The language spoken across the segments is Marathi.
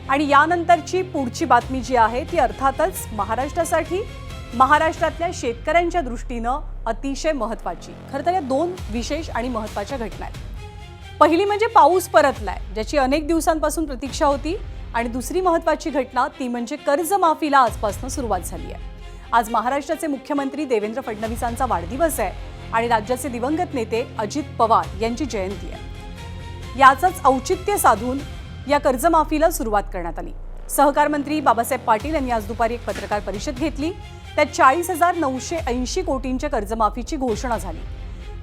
आणि यानंतरची पुढची बातमी जी आहे ती अर्थातच महाराष्ट्रासाठी, महाराष्ट्रातल्या शेतकऱ्यांच्या दृष्टीनं अतिशय महत्त्वाची। खरं तर या दोन विशेष आणि महत्त्वाच्या घटना आहेत। पहिली म्हणजे पाऊस परतलाय, ज्याची अनेक दिवसांपासून प्रतीक्षा होती, आणि दुसरी महत्त्वाची घटना ती म्हणजे कर्जमाफीला आजपासून सुरुवात झाली आहे। आज महाराष्ट्राचे मुख्यमंत्री देवेंद्र फडणवीसांचा वाढदिवस आहे आणि राज्याचे दिवंगत नेते अजित पवार यांची जयंती आहे। याचंच औचित्य साधून या कर्जमाफीला सुरुवात करण्यात आली। सहकार मंत्री बाबासाहेब पाटील यांनी आज दुपारी एक पत्रकार परिषद घेतली। त्यात 40,980 कोटींच्या कर्जमाफीची घोषणा झाली।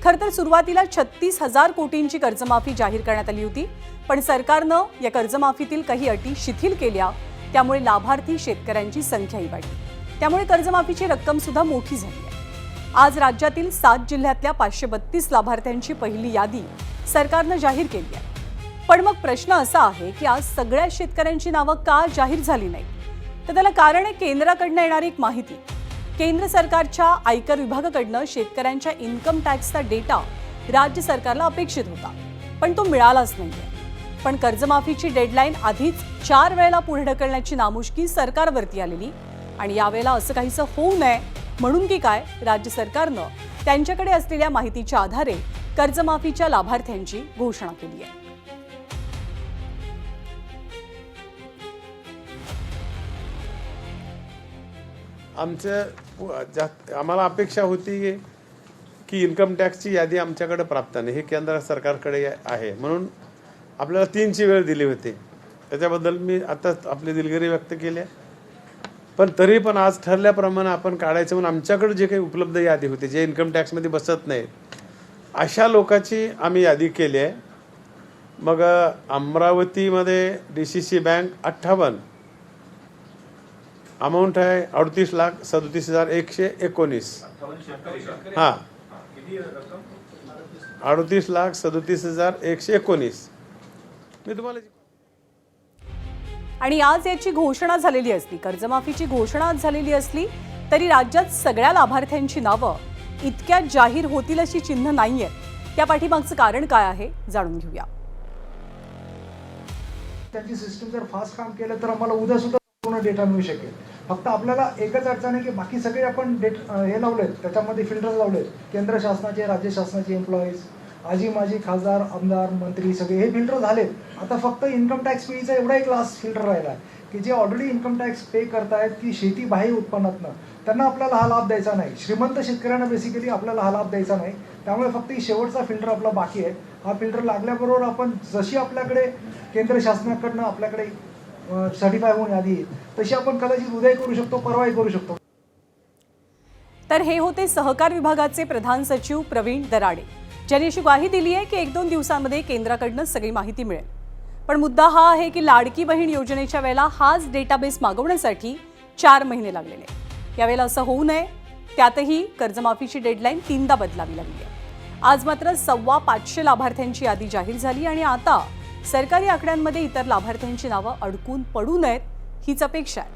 खरं तर सुरुवातीला 36,000 कोटींची कर्जमाफी जाहीर करण्यात आली होती, पण सरकारनं या कर्जमाफीतील काही अटी शिथिल केल्या, त्यामुळे लाभार्थी शेतकऱ्यांची संख्याही वाढली। त्यामुळे कर्जमाफीची रक्कम सुद्धा मोठी झाली आहे। आज राज्यातील 7 जिल्ह्यातल्या 532 लाभार्थ्यांची पहिली यादी सरकारनं जाहीर केली आहे। पण मग प्रश्न असा आहे की आज सगळ्या शेतकऱ्यांची नावं का जाहीर झाली नाही? तर त्याला कारण आहे केंद्राकडनं येणारी एक माहिती। केंद्र सरकारच्या आयकर विभागाकडनं शेतकऱ्यांच्या इन्कम टॅक्सचा डेटा राज्य सरकारला अपेक्षित होता, पण तो मिळालाच नाहीये। पण कर्जमाफीची डेडलाईन आधीच 4 वेळेला पुढे ढकलण्याची नामुष्की सरकारवरती आलेली, आणि यावेळेला असं काहीसं होऊ नये म्हणून की काय राज्य सरकारनं त्यांच्याकडे असलेल्या माहितीच्या आधारे कर्जमाफीच्या लाभार्थ्यांची घोषणा केली आहे। आम्हाला अपेक्षा होती की इन्कम टॅक्सची यादी आमच्याकडे प्राप्त नाही, हे केंद्र सरकारकडे आहे, म्हणून आपल्याला 3ची वेळ दिली होती। त्याच्याबद्दल मी आता आपली दिलगिरी व्यक्त केली आहे। पण तरी पण आज ठरल्याप्रमाणे आपण काढायचं म्हणून आमच्याकडे जे काही उपलब्ध यादी होती, जे इन्कम टॅक्समध्ये बसत नाहीत, अशा लोकांची आम्ही यादी केली आहे। मग अमरावतीमध्ये DCC बँक 58, अमाऊंट आहे 38,37,119। हां, 38,37,119 मी तुम्हाला। आणि आज याची घोषणा झालेली असली, कर्जमाफीची घोषणा आज झालेली असली, तरी राज्यात सगळ्या लाभार्थ्यांची नावं इतक्यात जाहीर होतील अशी चिन्ह नाहीये। त्या पाठीमागचं कारण काय आहे जाणून घेऊया। त्यांची सिस्टम जर फास्ट काम केलं तर आम्हाला उद्या सुद्धा पूर्ण डेटा मिळू शकेल। फक्त आपल्याला एकच अडचण आहे की बाकी सगळे आपण हे लावलेत, त्याच्यामध्ये फिल्टर्स लावलेत, केंद्र शासनाचे, राज्य शासनाचे एम्प्लॉईज, आजी माजी खासदार, आमदार, मंत्री सगळे हे फिल्टर झालेत। आता फक्त इन्कम टॅक्स पेचा एवढा एक लास्ट फिल्टर राहिला आहे की जे ऑलरेडी इन्कम टॅक्स पे करतायत की शेती बाह्य उत्पन्नातनं, त्यांना आपल्याला हा लाभ द्यायचा नाही। श्रीमंत शेतकऱ्यांना बेसिकली आपल्याला हा लाभ द्यायचा नाही। त्यामुळे फक्त ही शेवटचा फिल्टर आपला बाकी आहे। हा फिल्टर लागल्याबरोबर आपण जशी आपल्याकडे केंद्र शासनाकडनं आपल्याकडे सर्टिफाय होऊन यादी येईल, तशी आपण कदाचित उद्याही करू शकतो, परवाही करू शकतो। तर हे होते सहकार विभागाचे प्रधान सचिव प्रवीण दराडे, ज्यांनी अशी ग्वाही दिली आहे की 1-2 दिवसांमध्ये केंद्राकडनं सगळी माहिती मिळेल। पण मुद्दा हा आहे की लाडकी बहीण योजनेच्या वेळेला हाच डेटाबेस मागवण्यासाठी 4 महिने लागलेले। यावेळेला असं होऊ नये, त्यातही कर्जमाफीची डेडलाईन 3दा बदलावी लागली आहे। आज मात्र 525 लाभार्थ्यांची यादी जाहीर झाली, आणि आता सरकारी आकड्यांमध्ये इतर लाभार्थ्यांची नावं अडकून पडू नयेत हीच अपेक्षा आहे।